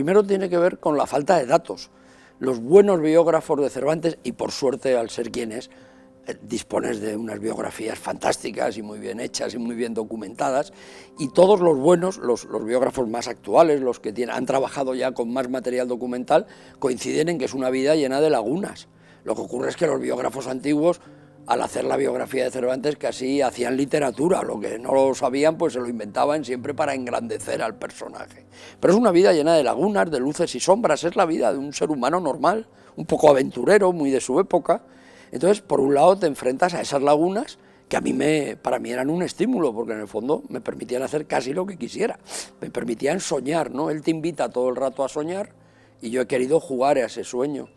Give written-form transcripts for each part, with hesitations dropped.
primero tiene que ver con la falta de datos. Los buenos biógrafos de Cervantes, y por suerte al ser quien es, dispones de unas biografías fantásticas y muy bien hechas y muy bien documentadas, y todos los buenos, los biógrafos más actuales, los que han trabajado ya con más material documental, coinciden en que es una vida llena de lagunas. Lo que ocurre es que los biógrafos antiguos, al hacer la biografía de Cervantes, casi hacían literatura, lo que no lo sabían pues se lo inventaban siempre para engrandecer al personaje. Pero es una vida llena de lagunas, de luces y sombras, es la vida de un ser humano normal, un poco aventurero, muy de su época. Entonces, por un lado te enfrentas a esas lagunas que para mí eran un estímulo, porque en el fondo me permitían hacer casi lo que quisiera, me permitían soñar, ¿no? Él te invita todo el rato a soñar y yo he querido jugar a ese sueño.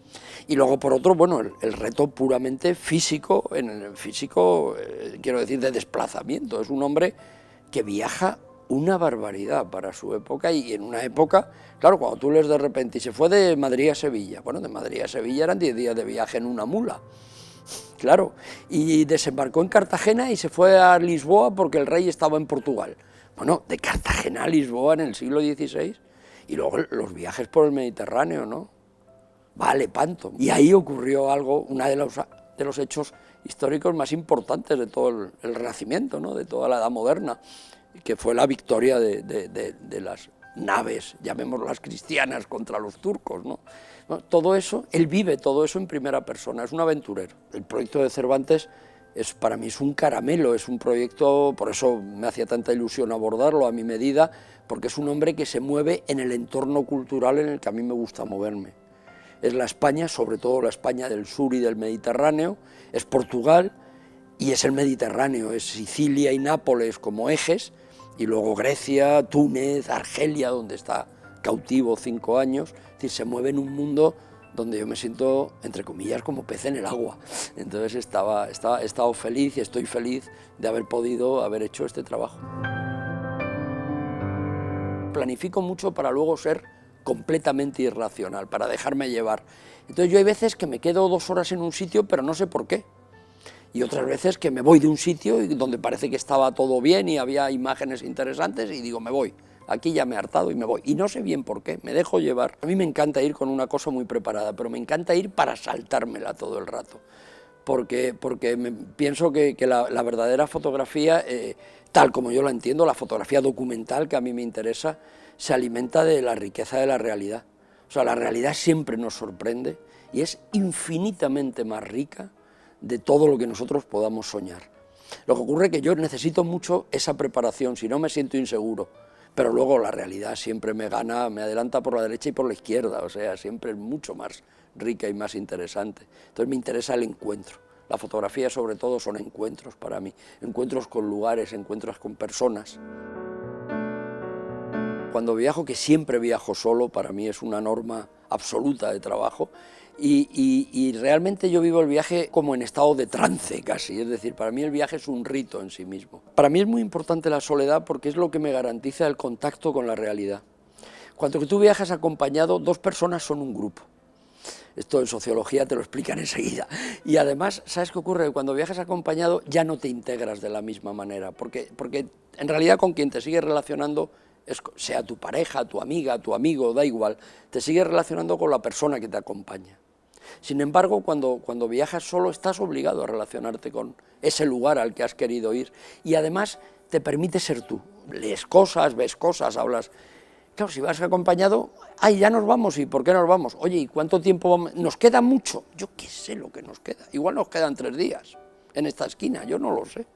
Y luego, por otro, bueno, el reto puramente físico, quiero decir, de desplazamiento. Es un hombre que viaja una barbaridad para su época, y en una época, claro, cuando tú lees de repente, y se fue de Madrid a Sevilla, bueno, de Madrid a Sevilla eran 10 días de viaje en una mula, claro, y desembarcó en Cartagena y se fue a Lisboa porque el rey estaba en Portugal. Bueno, de Cartagena a Lisboa en el siglo XVI, y luego los viajes por el Mediterráneo, ¿no? Va a Lepanto, y ahí ocurrió algo, uno de los hechos históricos más importantes de todo el Renacimiento, ¿no? De toda la Edad Moderna, que fue la victoria de las naves, llamémoslas cristianas, contra los turcos, ¿no? Todo eso, él vive todo eso en primera persona, es un aventurero. El proyecto de Cervantes para mí es un caramelo, es un proyecto, por eso me hacía tanta ilusión abordarlo a mi medida, porque es un hombre que se mueve en el entorno cultural en el que a mí me gusta moverme. Es la España, sobre todo la España del sur y del Mediterráneo, es Portugal y es el Mediterráneo, es Sicilia y Nápoles como ejes, y luego Grecia, Túnez, Argelia, donde está cautivo 5 años, es decir, se mueve en un mundo donde yo me siento, entre comillas, como pez en el agua. Entonces he estado feliz y estoy feliz de haber hecho este trabajo. Planifico mucho para luego ser completamente irracional, para dejarme llevar. Entonces yo hay veces que me quedo 2 horas en un sitio, pero no sé por qué. Y otras veces que me voy de un sitio donde parece que estaba todo bien y había imágenes interesantes y digo, me voy. Aquí ya me he hartado y me voy. Y no sé bien por qué, me dejo llevar. A mí me encanta ir con una cosa muy preparada, pero me encanta ir para saltármela todo el rato. Porque pienso que la verdadera fotografía, tal como yo la entiendo, la fotografía documental que a mí me interesa, se alimenta de la riqueza de la realidad. O sea, la realidad siempre nos sorprende y es infinitamente más rica de todo lo que nosotros podamos soñar. Lo que ocurre es que yo necesito mucho esa preparación, si no me siento inseguro, pero luego la realidad siempre me gana, me adelanta por la derecha y por la izquierda, o sea, siempre es mucho más rica y más interesante. Entonces me interesa el encuentro. La fotografía sobre todo son encuentros para mí, encuentros con lugares, encuentros con personas. Cuando viajo, que siempre viajo solo, para mí es una norma absoluta de trabajo, y realmente yo vivo el viaje como en estado de trance casi, es decir, para mí el viaje es un rito en sí mismo. Para mí es muy importante la soledad porque es lo que me garantiza el contacto con la realidad. Cuando tú viajas acompañado, 2 personas son un grupo. Esto en sociología te lo explican enseguida. Y además, ¿sabes qué ocurre? Cuando viajas acompañado ya no te integras de la misma manera, porque en realidad con quien te sigues relacionando, sea tu pareja, tu amiga, tu amigo, da igual, te sigues relacionando con la persona que te acompaña. Sin embargo, cuando viajas solo estás obligado a relacionarte con ese lugar al que has querido ir, y además te permite ser tú. Lees cosas, ves cosas, hablas. Claro, si vas acompañado, ¡ay, ya nos vamos! ¿Y por qué nos vamos? Oye, ¿y cuánto tiempo vamos? ¿Nos queda mucho? Yo qué sé lo que nos queda. Igual nos quedan 3 días en esta esquina, yo no lo sé.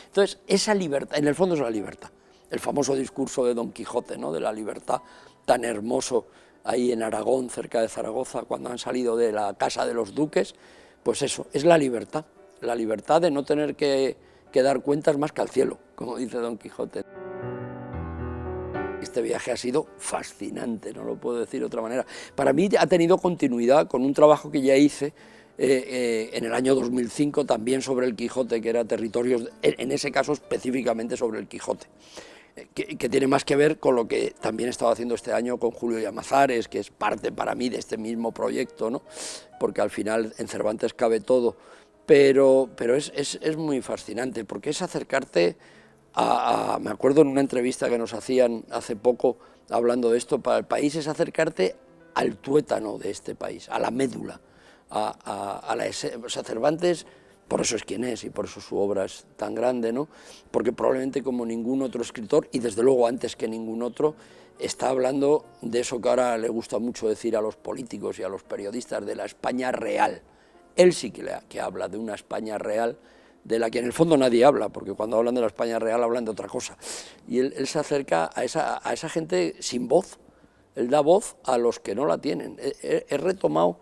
Entonces, esa libertad, en el fondo es la libertad. El famoso discurso de Don Quijote, ¿no? De la libertad, tan hermoso ahí en Aragón, cerca de Zaragoza, cuando han salido de la casa de los duques, pues eso, es la libertad de no tener que dar cuentas más que al cielo, como dice Don Quijote. Este viaje ha sido fascinante, no lo puedo decir de otra manera. Para mí ha tenido continuidad con un trabajo que ya hice en el año 2005, también sobre el Quijote, que era territorios, en ese caso específicamente sobre el Quijote, que tiene más que ver con lo que también he estado haciendo este año con Julio Llamazares, que es parte para mí de este mismo proyecto, ¿no? Porque al final en Cervantes cabe todo, pero es muy fascinante, porque es acercarte me acuerdo en una entrevista que nos hacían hace poco hablando de esto, para el país es acercarte al tuétano de este país, a la médula, o sea, Cervantes, por eso es quien es y por eso su obra es tan grande, ¿no? Porque probablemente como ningún otro escritor, y desde luego antes que ningún otro, está hablando de eso que ahora le gusta mucho decir a los políticos y a los periodistas, de la España real. Él sí que habla de una España real, de la que en el fondo nadie habla, porque cuando hablan de la España real hablan de otra cosa. Y él se acerca a esa gente sin voz, él da voz a los que no la tienen. He retomado,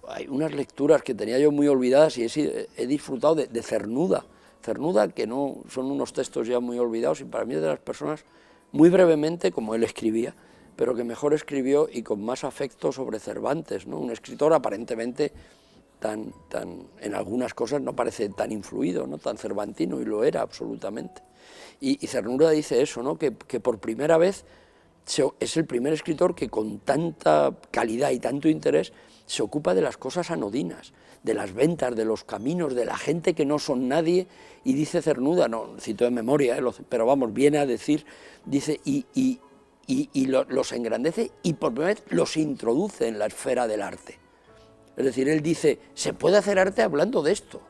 hay unas lecturas que tenía yo muy olvidadas y he disfrutado de Cernuda. Cernuda, que no son unos textos ya muy olvidados, y para mí es de las personas, muy brevemente, como él escribía, pero que mejor escribió y con más afecto sobre Cervantes, ¿no? Un escritor aparentemente en algunas cosas no parece tan influido, ¿no? Tan cervantino, y lo era absolutamente. Y Cernuda dice eso, ¿no? Que por primera vez es el primer escritor que con tanta calidad y tanto interés se ocupa de las cosas anodinas, de las ventas, de los caminos, de la gente que no son nadie, y dice Cernuda, no cito de memoria, pero vamos, viene a decir, dice, los engrandece y por primera vez los introduce en la esfera del arte. Es decir, él dice, se puede hacer arte hablando de esto,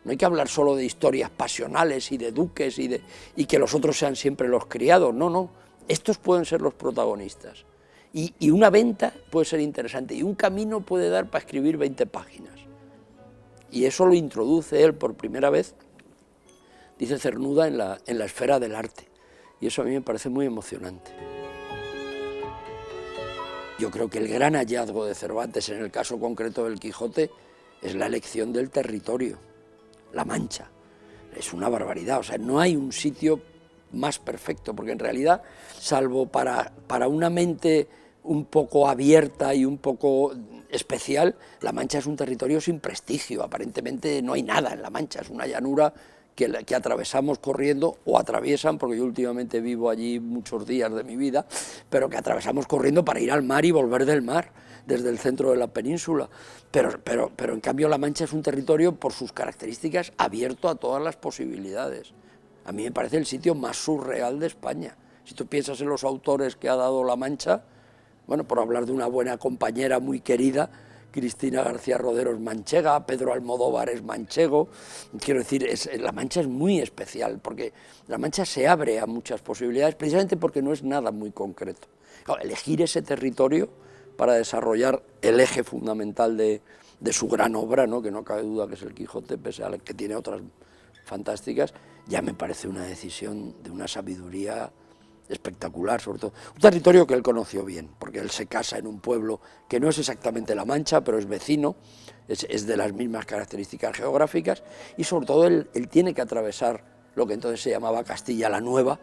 no hay que hablar solo de historias pasionales y de duques y que los otros sean siempre los criados, no, estos pueden ser los protagonistas. Y una venta puede ser interesante, y un camino puede dar para escribir 20 páginas. Y eso lo introduce él por primera vez, dice Cernuda, en la esfera del arte. Y eso a mí me parece muy emocionante. Yo creo que el gran hallazgo de Cervantes, en el caso concreto del Quijote, es la elección del territorio, La Mancha. Es una barbaridad, o sea, no hay un sitio más perfecto, porque en realidad, salvo para una mente un poco abierta y un poco especial, La Mancha es un territorio sin prestigio, aparentemente no hay nada en La Mancha, es una llanura que atravesamos corriendo, o atraviesan, porque yo últimamente vivo allí muchos días de mi vida, pero que atravesamos corriendo para ir al mar y volver del mar, desde el centro de la península. Pero en cambio La Mancha es un territorio, por sus características, abierto a todas las posibilidades. A mí me parece el sitio más surreal de España. Si tú piensas en los autores que ha dado La Mancha, bueno, por hablar de una buena compañera muy querida, Cristina García Rodero es manchega, Pedro Almodóvar es manchego. Quiero decir, La Mancha es muy especial, porque La Mancha se abre a muchas posibilidades, precisamente porque no es nada muy concreto. Claro, elegir ese territorio para desarrollar el eje fundamental de su gran obra, ¿no? Que no cabe duda que es el Quijote, pese a que tiene otras fantásticas, ya me parece una decisión de una sabiduría espectacular, sobre todo. Un territorio que él conoció bien, porque él se casa en un pueblo que no es exactamente La Mancha, pero es vecino, es de las mismas características geográficas, y sobre todo él tiene que atravesar lo que entonces se llamaba Castilla la Nueva,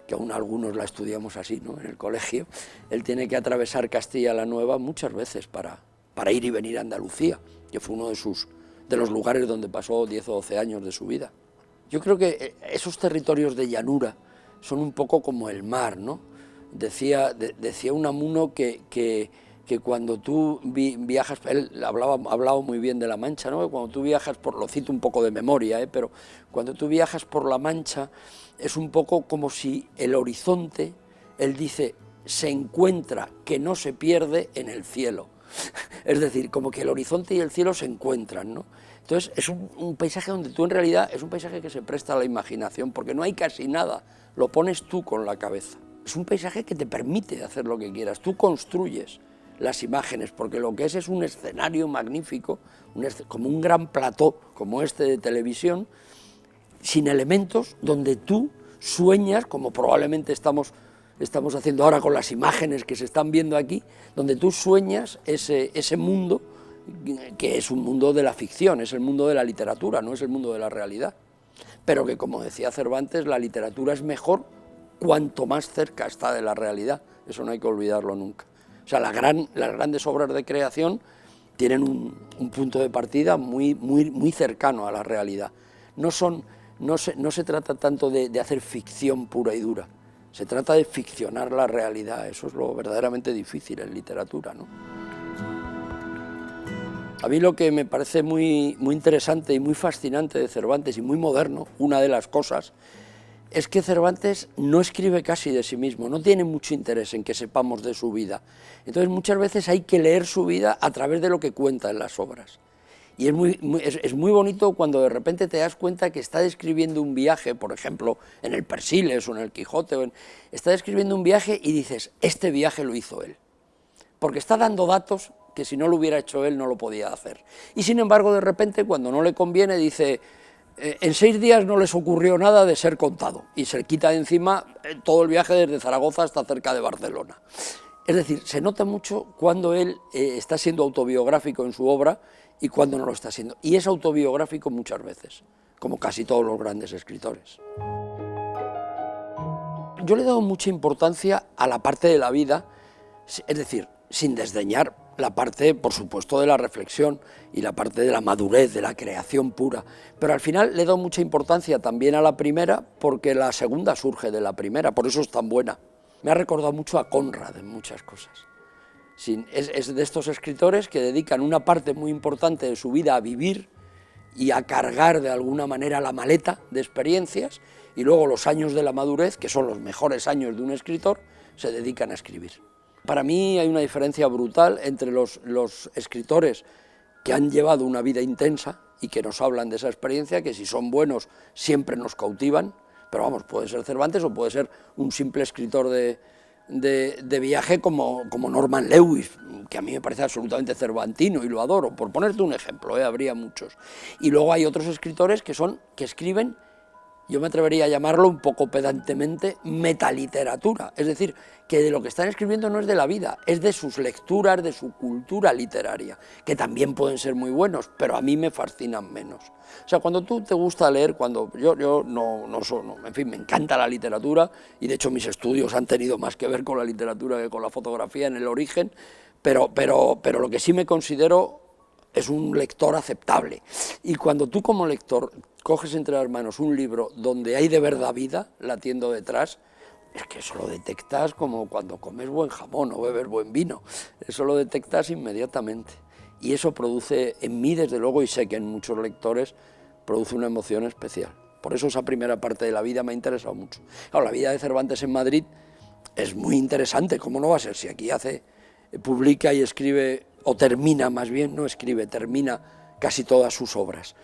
que aún algunos la estudiamos así, ¿no?, en el colegio. Él tiene que atravesar Castilla la Nueva muchas veces para ir y venir a Andalucía, que fue uno de los lugares donde pasó 10 o 12 años de su vida. Yo creo que esos territorios de llanura son un poco como el mar, ¿no? Decía Unamuno que cuando tú viajas, él hablaba muy bien de La Mancha, ¿no? Cuando tú viajas lo cito un poco de memoria, pero cuando tú viajas por La Mancha es un poco como si el horizonte, él dice, se encuentra, que no se pierde en el cielo. Es decir, como que el horizonte y el cielo se encuentran, ¿no? Entonces es un paisaje donde tú en realidad, es un paisaje que se presta a la imaginación, porque no hay casi nada, lo pones tú con la cabeza. Es un paisaje que te permite hacer lo que quieras, tú construyes las imágenes, porque lo que es un escenario magnífico, como un gran plató, como este de televisión, sin elementos, donde tú sueñas, como probablemente estamos haciendo ahora con las imágenes que se están viendo aquí, donde tú sueñas ese mundo, que es un mundo de la ficción, es el mundo de la literatura, no es el mundo de la realidad. Pero que, como decía Cervantes, la literatura es mejor cuanto más cerca está de la realidad, eso no hay que olvidarlo nunca. O sea, las grandes obras de creación tienen un punto de partida muy cercano a la realidad. No se trata tanto de hacer ficción pura y dura, se trata de ficcionar la realidad, eso es lo verdaderamente difícil en literatura, ¿no? A mí lo que me parece muy interesante y muy fascinante de Cervantes y muy moderno, una de las cosas, es que Cervantes no escribe casi de sí mismo, no tiene mucho interés en que sepamos de su vida. Entonces muchas veces hay que leer su vida a través de lo que cuenta en las obras. Y es muy bonito cuando de repente te das cuenta que está describiendo un viaje, por ejemplo, en el Persiles o en el Quijote, está describiendo un viaje y dices, este viaje lo hizo él. Porque está dando datos que si no lo hubiera hecho él no lo podía hacer. Y sin embargo, de repente, cuando no le conviene, dice, en 6 días no les ocurrió nada de ser contado, y se quita de encima todo el viaje desde Zaragoza hasta cerca de Barcelona. Es decir, se nota mucho cuando él está siendo autobiográfico en su obra y cuando no lo está siendo. Y es autobiográfico muchas veces, como casi todos los grandes escritores. Yo le he dado mucha importancia a la parte de la vida, es decir, sin desdeñar la parte, por supuesto, de la reflexión y la parte de la madurez, de la creación pura, pero al final le he dado mucha importancia también a la primera, porque la segunda surge de la primera, por eso es tan buena. Me ha recordado mucho a Conrad en muchas cosas. Es de estos escritores que dedican una parte muy importante de su vida a vivir y a cargar de alguna manera la maleta de experiencias, y luego los años de la madurez, que son los mejores años de un escritor, se dedican a escribir. Para mí hay una diferencia brutal entre los escritores que han llevado una vida intensa y que nos hablan de esa experiencia, que si son buenos siempre nos cautivan, pero vamos, puede ser Cervantes o puede ser un simple escritor de viaje como Norman Lewis, que a mí me parece absolutamente cervantino y lo adoro, por ponerte un ejemplo, habría muchos. Y luego hay otros escritores que escriben, yo me atrevería a llamarlo un poco pedantemente, metaliteratura, es decir, que de lo que están escribiendo no es de la vida, es de sus lecturas, de su cultura literaria, que también pueden ser muy buenos, pero a mí me fascinan menos. O sea, cuando tú te gusta leer, en fin, me encanta la literatura, y de hecho mis estudios han tenido más que ver con la literatura que con la fotografía en el origen, pero lo que sí me considero es un lector aceptable. Y cuando tú como lector coges entre las manos un libro donde hay de verdad vida latiendo detrás, es que eso lo detectas como cuando comes buen jamón o bebes buen vino, eso lo detectas inmediatamente. Y eso produce en mí, desde luego, y sé que en muchos lectores, produce una emoción especial. Por eso esa primera parte de la vida me ha interesado mucho. Claro, la vida de Cervantes en Madrid es muy interesante, ¿cómo no va a ser? Si aquí publica y escribe, o termina más bien, no escribe, termina casi todas sus obras.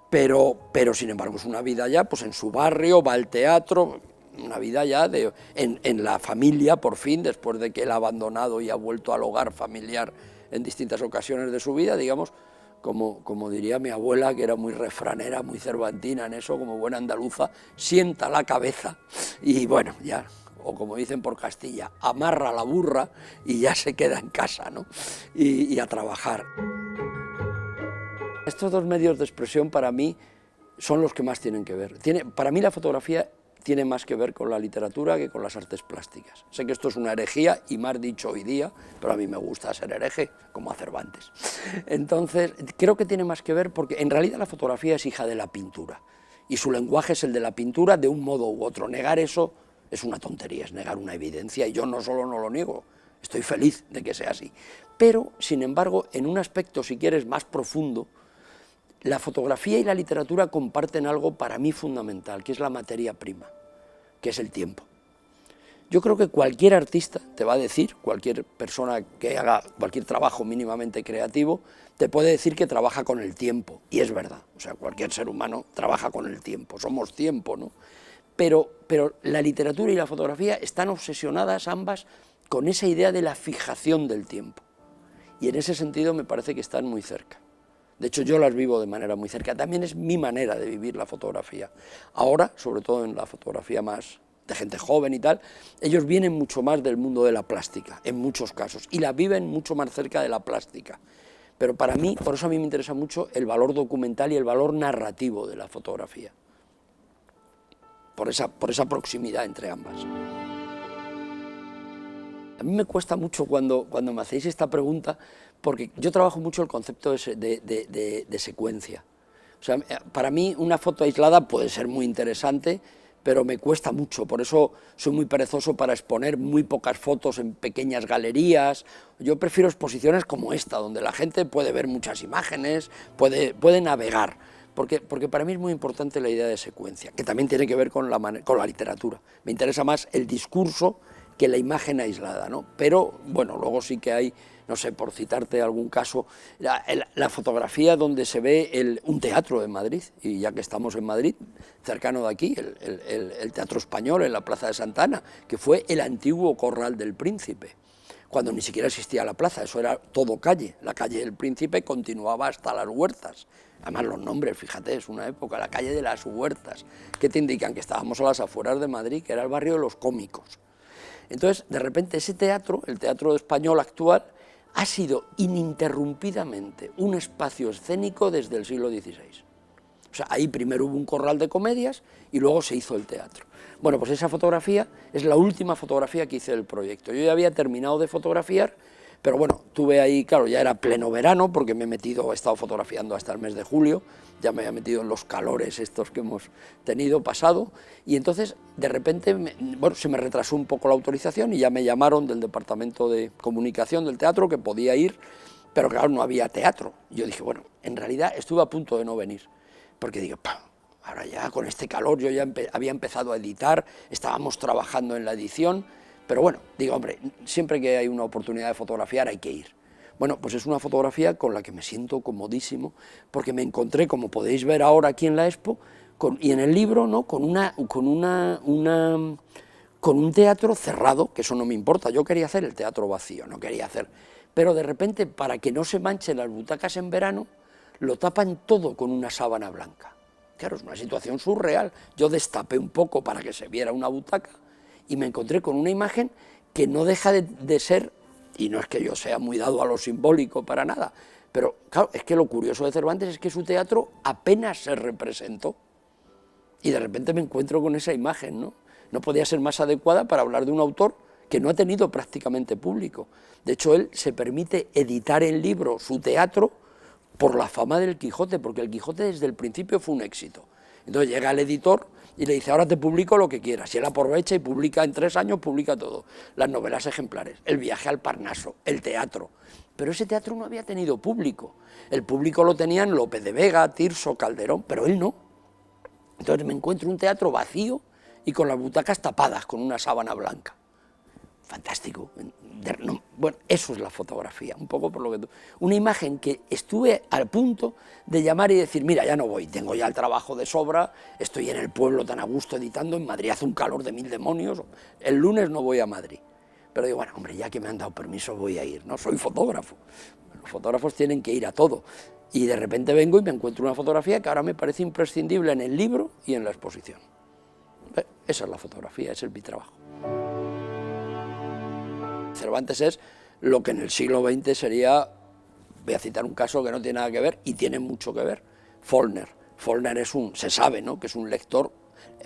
Pero sin embargo es una vida ya, pues en su barrio, va al teatro, una vida ya en la familia, por fin, después de que él ha abandonado y ha vuelto al hogar familiar en distintas ocasiones de su vida, digamos, como diría mi abuela, que era muy refranera, muy cervantina en eso, como buena andaluza, sienta la cabeza y bueno, ya, o como dicen por Castilla, amarra la burra y ya se queda en casa, ¿no? Y a trabajar. Estos dos medios de expresión para mí son los que más tienen que ver. Para mí la fotografía tiene más que ver con la literatura que con las artes plásticas. Sé que esto es una herejía, y más dicho hoy día, pero a mí me gusta ser hereje, como a Cervantes. Entonces, creo que tiene más que ver porque en realidad la fotografía es hija de la pintura, y su lenguaje es el de la pintura de un modo u otro. Negar eso es una tontería, es negar una evidencia, y yo no solo no lo niego, estoy feliz de que sea así. Pero, sin embargo, en un aspecto, si quieres, más profundo, la fotografía y la literatura comparten algo para mí fundamental, que es la materia prima, que es el tiempo. Yo creo que cualquier artista te va a decir, cualquier persona que haga cualquier trabajo mínimamente creativo, te puede decir que trabaja con el tiempo, y es verdad, o sea, cualquier ser humano trabaja con el tiempo, somos tiempo, ¿no? Pero la literatura y la fotografía están obsesionadas ambas con esa idea de la fijación del tiempo, y en ese sentido me parece que están muy cerca. De hecho, yo las vivo de manera muy cerca. También es mi manera de vivir la fotografía. Ahora, sobre todo en la fotografía más de gente joven y tal, ellos vienen mucho más del mundo de la plástica, en muchos casos, y la viven mucho más cerca de la plástica. Pero para mí, por eso a mí me interesa mucho el valor documental y el valor narrativo de la fotografía. Por esa proximidad entre ambas. A mí me cuesta mucho cuando me hacéis esta pregunta, porque yo trabajo mucho el concepto de secuencia. O sea, para mí una foto aislada puede ser muy interesante, pero me cuesta mucho, por eso soy muy perezoso para exponer muy pocas fotos en pequeñas galerías. Yo prefiero exposiciones como esta, donde la gente puede ver muchas imágenes, puede navegar, porque para mí es muy importante la idea de secuencia, que también tiene que ver con la literatura. Me interesa más el discurso que la imagen aislada, ¿no? Pero, bueno, luego sí que hay, no sé, por citarte algún caso, la fotografía donde se ve un teatro en Madrid, y ya que estamos en Madrid, cercano de aquí, el Teatro Español en la Plaza de Santa Ana, que fue el antiguo Corral del Príncipe, cuando ni siquiera existía la plaza, eso era todo calle, la calle del Príncipe continuaba hasta las Huertas. Además los nombres, fíjate, es una época, la calle de las Huertas, que te indican que estábamos a las afueras de Madrid, que era el barrio de los cómicos. Entonces, de repente ese teatro, el Teatro Español actual, ha sido ininterrumpidamente un espacio escénico desde el siglo XVI. O sea, ahí primero hubo un corral de comedias y luego se hizo el teatro. Bueno, pues esa fotografía es la última fotografía que hice del proyecto. Yo ya había terminado de fotografiar, pero bueno, tuve ahí, claro, ya era pleno verano, porque he estado fotografiando hasta el mes de julio, ya me había metido en los calores estos que hemos tenido pasado, y entonces de repente, bueno, se me retrasó un poco la autorización y ya me llamaron del departamento de comunicación del teatro que podía ir, pero claro, no había teatro. Yo dije, bueno, en realidad estuve a punto de no venir, porque digo, ahora ya con este calor, yo ya había empezado a editar, estábamos trabajando en la edición, pero bueno, digo, hombre, siempre que hay una oportunidad de fotografiar hay que ir. Bueno, pues es una fotografía con la que me siento comodísimo, porque me encontré, como podéis ver ahora aquí en la Expo, y en el libro, ¿no?, con un teatro cerrado, que eso no me importa, yo quería hacer el teatro vacío, no quería hacer, pero de repente, para que no se manchen las butacas en verano, lo tapan todo con una sábana blanca. Claro, es una situación surreal. Yo destapé un poco para que se viera una butaca y me encontré con una imagen que no deja de ser, y no es que yo sea muy dado a lo simbólico para nada, pero claro, es que lo curioso de Cervantes es que su teatro apenas se representó, y de repente me encuentro con esa imagen, ¿no? No podía ser más adecuada para hablar de un autor que no ha tenido prácticamente público. De hecho, él se permite editar en libro su teatro por la fama del Quijote, porque el Quijote desde el principio fue un éxito. Entonces llega el editor y le dice, ahora te publico lo que quieras, y él aprovecha y publica, en 3 años publica todo, las novelas ejemplares, el viaje al Parnaso, el teatro, pero ese teatro no había tenido público, el público lo tenían Lope de Vega, Tirso, Calderón, pero él no. Entonces me encuentro un teatro vacío y con las butacas tapadas con una sábana blanca. Fantástico. Bueno, eso es la fotografía, un poco por lo que una imagen que estuve al punto de llamar y decir, mira, ya no voy, tengo ya el trabajo de sobra, estoy en el pueblo tan a gusto editando, en Madrid hace un calor de 1000 demonios, el lunes no voy a Madrid. Pero digo, bueno, hombre, ya que me han dado permiso voy a ir, ¿no? Soy fotógrafo, los fotógrafos tienen que ir a todo. Y de repente vengo y me encuentro una fotografía que ahora me parece imprescindible en el libro y en la exposición. Esa es la fotografía, ese es mi trabajo. Cervantes es lo que en el siglo XX sería, voy a citar un caso que no tiene nada que ver, y tiene mucho que ver, Faulkner. Faulkner se sabe, ¿no?, que es un lector.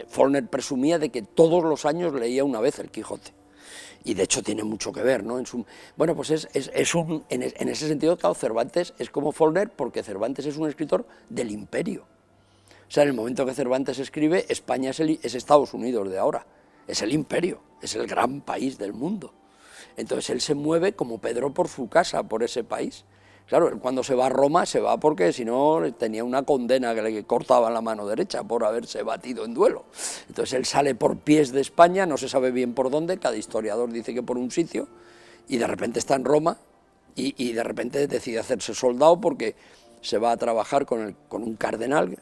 Faulkner presumía de que todos los años leía una vez el Quijote, y de hecho tiene mucho que ver, ¿no? Bueno, pues en ese sentido, claro, Cervantes es como Faulkner, porque Cervantes es un escritor del imperio. O sea, en el momento que Cervantes escribe, España es Estados Unidos de ahora, es el imperio, es el gran país del mundo. Entonces él se mueve como Pedro por su casa, por ese país. Claro, él cuando se va a Roma se va porque si no tenía una condena que le cortaban la mano derecha por haberse batido en duelo. Entonces él sale por pies de España, no se sabe bien por dónde, cada historiador dice que por un sitio, y de repente está en Roma y de repente decide hacerse soldado porque se va a trabajar con un cardenal,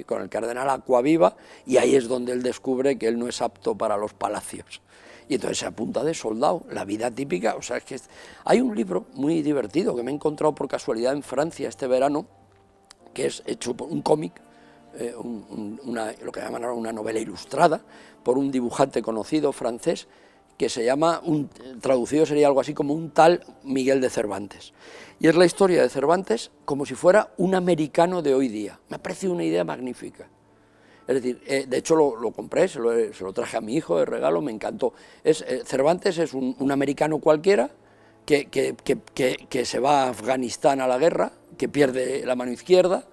con el cardenal Acquaviva, y ahí es donde él descubre que él no es apto para los palacios. Y entonces se apunta de soldado, la vida típica. O sea, es que hay un libro muy divertido que me he encontrado por casualidad en Francia este verano, que es hecho por un cómic, lo que llaman ahora una novela ilustrada, por un dibujante conocido francés, que se llama, traducido sería algo así como un tal Miguel de Cervantes. Y es la historia de Cervantes como si fuera un americano de hoy día. Me ha parecido una idea magnífica. Es decir, de hecho lo compré, se lo traje a mi hijo de regalo, me encantó. Cervantes es un americano cualquiera que se va a Afganistán a la guerra, que pierde la mano izquierda,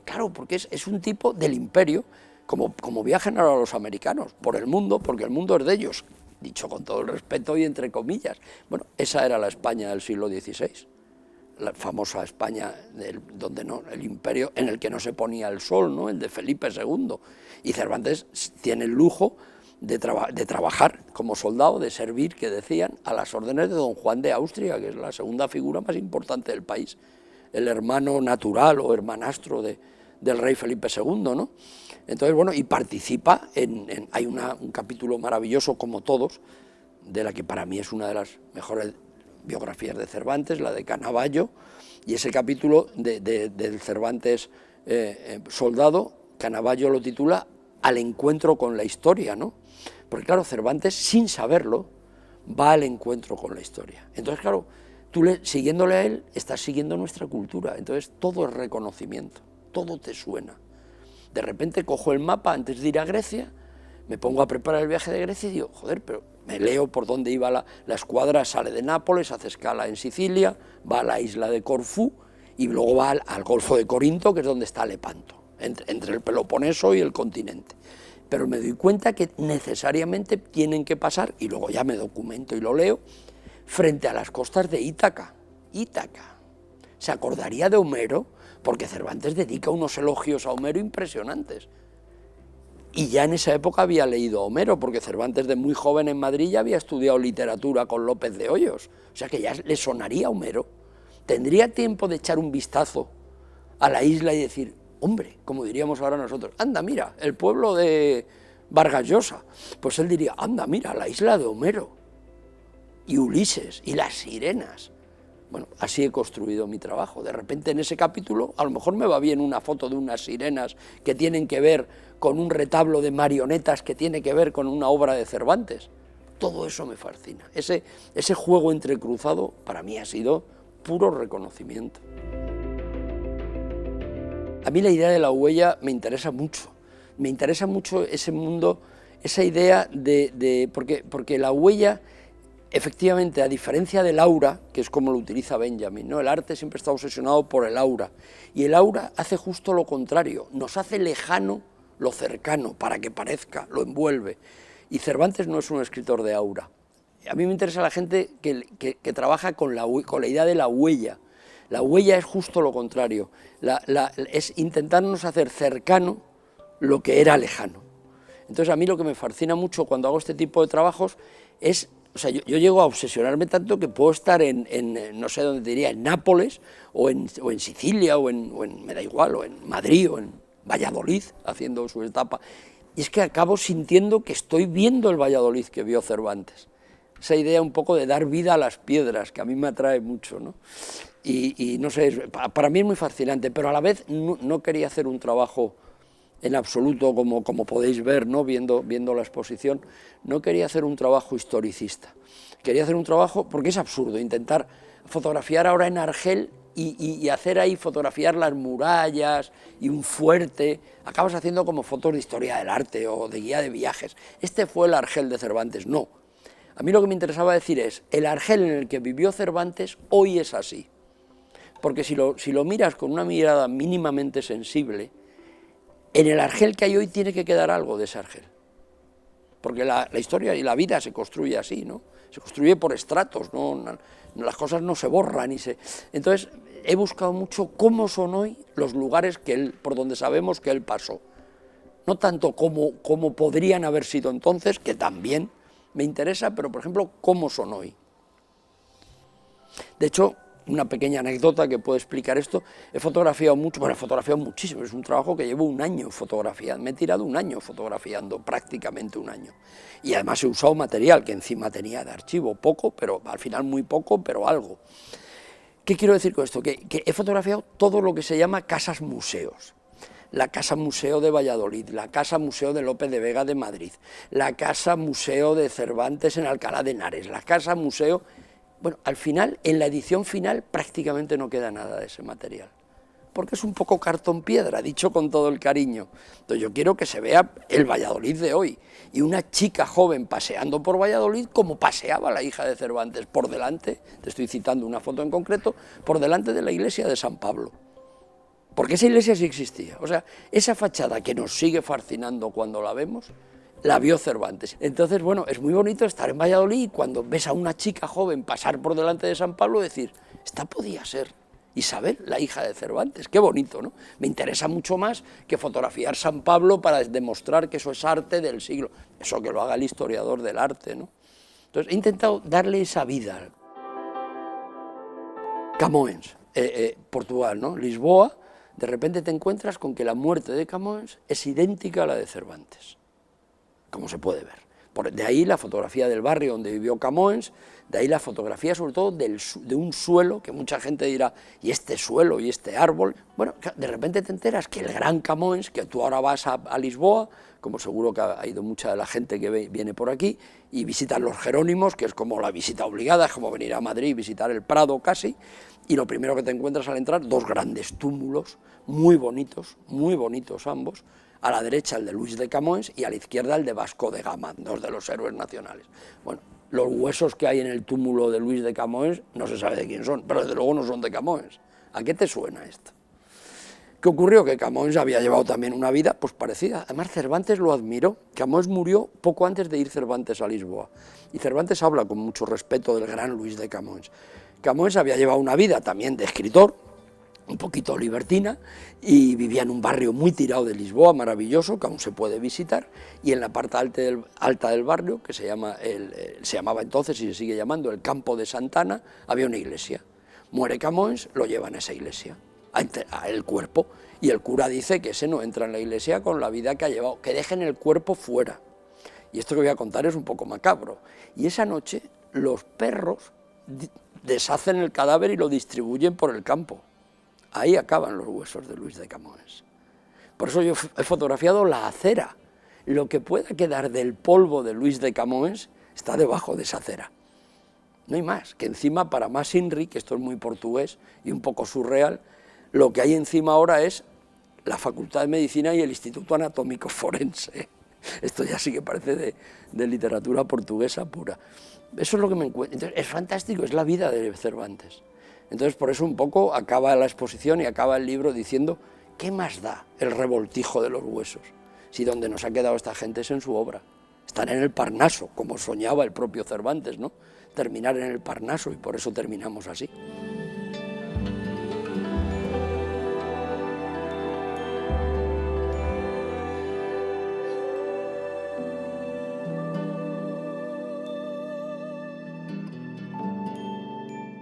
claro, porque es un tipo del imperio, como viajan ahora los americanos, por el mundo, porque el mundo es de ellos, dicho con todo el respeto y entre comillas. Bueno, esa era la España del siglo XVI. la famosa España, donde no, el imperio en el que no se ponía el sol, ¿no? El de Felipe II. Y Cervantes tiene el lujo de trabajar como soldado, de servir, que decían, a las órdenes de don Juan de Austria, que es la segunda figura más importante del país, el hermano natural o hermanastro del rey Felipe II, ¿no? Entonces, bueno, y participa hay un capítulo maravilloso, como todos, de la que para mí es una de las mejores biografías de Cervantes, la de Canavallo, y ese capítulo del Cervantes soldado, Canavallo lo titula Al encuentro con la historia, ¿no? Porque claro, Cervantes, sin saberlo, va al encuentro con la historia. Entonces, claro, tú siguiéndole a él, estás siguiendo nuestra cultura, entonces todo es reconocimiento, todo te suena. De repente cojo el mapa antes de ir a Grecia, me pongo a preparar el viaje de Grecia y digo, joder, pero me leo por dónde iba la escuadra, sale de Nápoles, hace escala en Sicilia, va a la isla de Corfú y luego va al Golfo de Corinto, que es donde está Lepanto, entre el Peloponeso y el continente. Pero me doy cuenta que necesariamente tienen que pasar, y luego ya me documento y lo leo, frente a las costas de Ítaca. Ítaca. ¿Se acordaría de Homero? Porque Cervantes dedica unos elogios a Homero impresionantes. Y ya en esa época había leído a Homero, porque Cervantes de muy joven en Madrid ya había estudiado literatura con López de Hoyos. O sea que ya le sonaría a Homero. Tendría tiempo de echar un vistazo a la isla y decir, hombre, como diríamos ahora nosotros, anda, mira, el pueblo de Vargas Llosa. Pues él diría, anda, mira, la isla de Homero, y Ulises, y las sirenas. Bueno, así he construido mi trabajo. De repente en ese capítulo a lo mejor me va bien una foto de unas sirenas que tienen que ver con un retablo de marionetas que tiene que ver con una obra de Cervantes. Todo eso me fascina. Ese juego entrecruzado para mí ha sido puro reconocimiento. A mí la idea de la huella me interesa mucho. Me interesa mucho ese mundo, esa idea porque la huella, efectivamente, a diferencia del aura, que es como lo utiliza Benjamin, ¿no? El arte siempre está obsesionado por el aura, y el aura hace justo lo contrario, nos hace lejano lo cercano, para que parezca, lo envuelve. Y Cervantes no es un escritor de aura. A mí me interesa la gente que trabaja con la idea de la huella. La huella es justo lo contrario, es intentarnos hacer cercano lo que era lejano. Entonces a mí lo que me fascina mucho cuando hago este tipo de trabajos es, o sea, yo llego a obsesionarme tanto que puedo estar no sé dónde diría, en Nápoles, o en Sicilia, o en, me da igual, o en Madrid, o en Valladolid, haciendo su etapa, y es que acabo sintiendo que estoy viendo el Valladolid que vio Cervantes. Esa idea un poco de dar vida a las piedras, que a mí me atrae mucho, ¿no? Y no sé, para mí es muy fascinante, pero a la vez no quería hacer un trabajo en absoluto, como podéis ver, ¿no? viendo la exposición, no quería hacer un trabajo historicista. Quería hacer un trabajo, porque es absurdo, intentar fotografiar ahora en Argel y hacer ahí, fotografiar las murallas y un fuerte. Acabas haciendo como fotos de historia del arte o de guía de viajes. Este fue el Argel de Cervantes, no. A mí lo que me interesaba decir es, el Argel en el que vivió Cervantes hoy es así. Porque si lo miras con una mirada mínimamente sensible, en el Argel que hay hoy tiene que quedar algo de ese Argel. Porque la historia y la vida se construye así, ¿no? Se construye por estratos, ¿no? Las cosas no se borran. Entonces, he buscado mucho cómo son hoy los lugares por donde sabemos que él pasó. No tanto cómo podrían haber sido entonces, que también me interesa, pero por ejemplo, cómo son hoy. De hecho, una pequeña anécdota que puede explicar esto, he fotografiado mucho, bueno, he fotografiado muchísimo, es un trabajo que llevo un año fotografiando, me he tirado un año fotografiando, prácticamente un año. Y además he usado material que encima tenía de archivo, poco, pero al final muy poco, pero algo. ¿Qué quiero decir con esto? Que he fotografiado todo lo que se llama casas museos. La Casa Museo de Valladolid, la Casa Museo de Lope de Vega de Madrid, la Casa Museo de Cervantes en Alcalá de Henares, la Casa Museo. Bueno, al final, en la edición final, prácticamente no queda nada de ese material, porque es un poco cartón piedra, dicho con todo el cariño. Entonces yo quiero que se vea el Valladolid de hoy, y una chica joven paseando por Valladolid como paseaba la hija de Cervantes, por delante, te estoy citando una foto en concreto, por delante de la iglesia de San Pablo. Porque esa iglesia sí existía, o sea, esa fachada que nos sigue fascinando cuando la vemos, la vio Cervantes. Entonces, bueno, es muy bonito estar en Valladolid y cuando ves a una chica joven pasar por delante de San Pablo decir, esta podía ser Isabel, la hija de Cervantes, qué bonito, ¿no? Me interesa mucho más que fotografiar San Pablo para demostrar que eso es arte del siglo, eso que lo haga el historiador del arte, ¿no? Entonces he intentado darle esa vida. Camões, Portugal, ¿no? Lisboa, de repente te encuentras con que la muerte de Camões es idéntica a la de Cervantes, como se puede ver. De ahí la fotografía del barrio donde vivió Camões, de ahí la fotografía sobre todo de un suelo, que mucha gente dirá, ¿y este suelo y este árbol? Bueno, de repente te enteras que el gran Camões, que tú ahora vas a Lisboa, como seguro que ha ido mucha de la gente que viene por aquí, y visitan los Jerónimos, que es como la visita obligada, es como venir a Madrid y visitar el Prado casi, y lo primero que te encuentras al entrar, dos grandes túmulos, muy bonitos ambos, a la derecha el de Luis de Camões y a la izquierda el de Vasco de Gama, dos de los héroes nacionales. Bueno, los huesos que hay en el túmulo de Luis de Camões no se sabe de quién son, pero desde luego no son de Camões. ¿A qué te suena esto? ¿Qué ocurrió? Que Camões había llevado también una vida pues parecida. Además Cervantes lo admiró. Camões murió poco antes de ir Cervantes a Lisboa. Y Cervantes habla con mucho respeto del gran Luis de Camões. Camões había llevado una vida también de escritor, un poquito libertina, y vivía en un barrio muy tirado de Lisboa, maravilloso, que aún se puede visitar, y en la parte alta del barrio, que se llamaba entonces y se sigue llamando el Campo de Santana, había una iglesia. Muere Camões, lo llevan a esa iglesia, a el cuerpo, y el cura dice que ese no entra en la iglesia con la vida que ha llevado, que dejen el cuerpo fuera. Y esto que voy a contar es un poco macabro. Y esa noche los perros deshacen el cadáver y lo distribuyen por el campo. Ahí acaban los huesos de Luis de Camões. Por eso yo he fotografiado la acera. Lo que pueda quedar del polvo de Luis de Camões está debajo de esa acera. No hay más, que encima para más Inri, que esto es muy portugués y un poco surreal, lo que hay encima ahora es la Facultad de Medicina y el Instituto Anatómico Forense. Esto ya sí que parece de literatura portuguesa pura. Eso es lo que me encuentro. Entonces, es fantástico, es la vida de Cervantes. Entonces, por eso un poco acaba la exposición y acaba el libro diciendo, ¿qué más da el revoltijo de los huesos? Si donde nos ha quedado esta gente es en su obra. Están en el Parnaso, como soñaba el propio Cervantes, ¿no? Terminar en el Parnaso, y por eso terminamos así.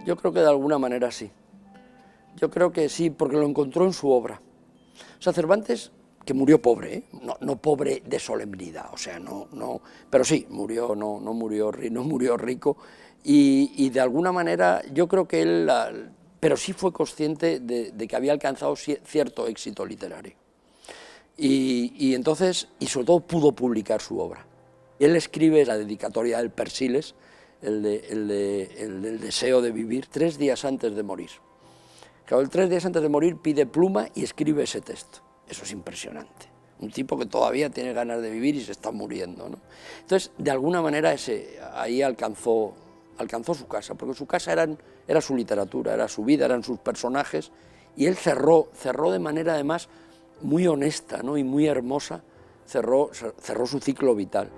Yo creo que de alguna manera sí. Yo creo que sí, porque lo encontró en su obra. O sea, Cervantes, que murió pobre, ¿eh? No pobre de solemnidad, o sea, pero sí, murió, no murió rico, y de alguna manera yo creo que él, pero sí fue consciente de que había alcanzado cierto éxito literario. Y entonces, y sobre todo pudo publicar su obra. Él escribe la dedicatoria del Persiles, el del deseo de vivir, 3 días antes de morir. Claro, 3 días antes de morir pide pluma y escribe ese texto. Eso es impresionante. Un tipo que todavía tiene ganas de vivir y se está muriendo, ¿no? Entonces, de alguna manera ahí alcanzó su casa, porque su casa era su literatura, era su vida, eran sus personajes, y él cerró de manera además muy honesta, ¿no? Y muy hermosa, cerró su ciclo vital.